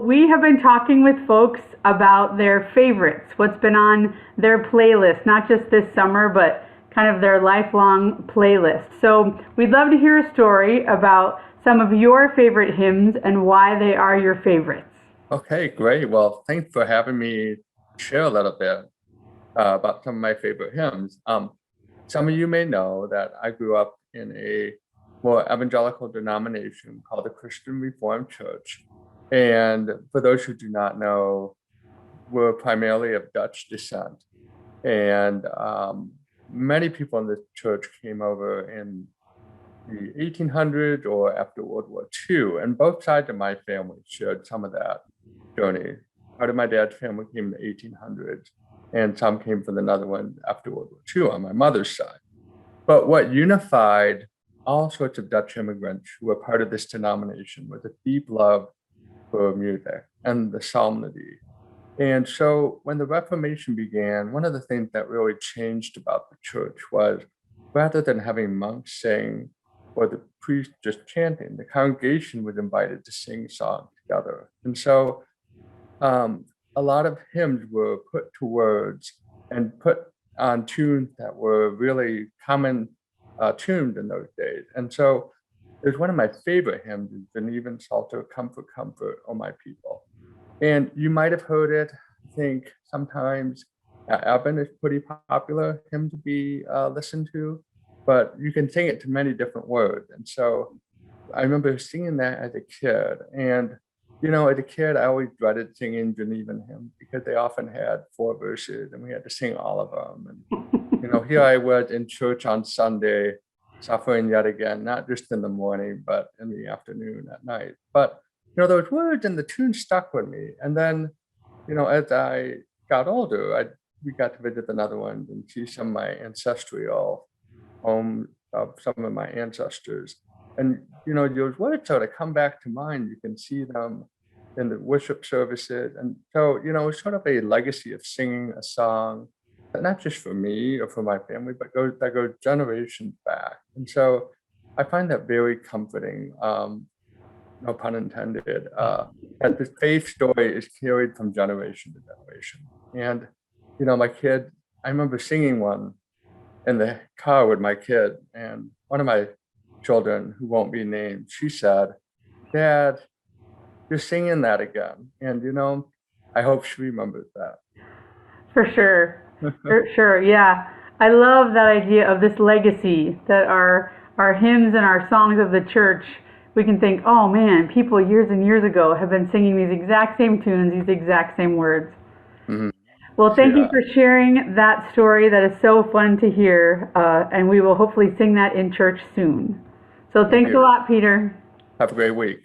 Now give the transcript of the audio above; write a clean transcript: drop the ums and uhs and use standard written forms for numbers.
we have been talking with folks about their favorites, what's been on their playlist, not just this summer, but kind of their lifelong playlist. So we'd love to hear a story about some of your favorite hymns and why they are your favorites. Okay, great. Well, thanks for having me share a little bit about some of my favorite hymns. Some of you may know that I grew up in a more evangelical denomination called the Christian Reformed Church. And for those who do not know, we're primarily of Dutch descent. And many people in the church came over in the 1800s or after World War II. And both sides of my family shared some of that journey. Part of my dad's family came in the 1800s, and some came from the Netherlands after World War II on my mother's side. But what unified all sorts of Dutch immigrants who were part of this denomination was a deep love for music and the psalmody. And so when the Reformation began, one of the things that really changed about the church was rather than having monks sing or the priest just chanting, the congregation was invited to sing songs together. And so a lot of hymns were put to words and put on tunes that were really common tunes in those days. And so it's one of my favorite hymns, is Even Psalter, Comfort, Comfort, O my people. And you might have heard it. I think sometimes Evan is pretty popular hymn to be listened to, but you can sing it to many different words. And so I remember singing that as a kid. And, you know, as a kid, I always dreaded singing Genevan hymns because they often had 4 verses and we had to sing all of them. And, you know, here I was in church on Sunday, suffering yet again, not just in the morning, but in the afternoon at night. But you know, those words and the tune stuck with me. And then, you know, as I got older, we got to visit the Netherlands and see some of my ancestral home of some of my ancestors. And, you know, those words sort of come back to mind. You can see them in the worship services. And so, you know, it's sort of a legacy of singing a song, but not just for me or for my family, but that goes generations back. And so I find that very comforting. No pun intended, that the faith story is carried from generation to generation. And, you know, I remember singing one in the car with my kid, and one of my children, who won't be named, she said, "Dad, you're singing that again." And, you know, I hope she remembers that. For sure. For sure. Yeah. I love that idea of this legacy that our hymns and our songs of the church, we can think, oh man, people years and years ago have been singing these exact same tunes, these exact same words. Mhm. Well, thank you Yeah, for sharing that story. That is so fun to hear. And we will hopefully sing that in church soon. So thank thanks a you. lot, Peter. Have a great week.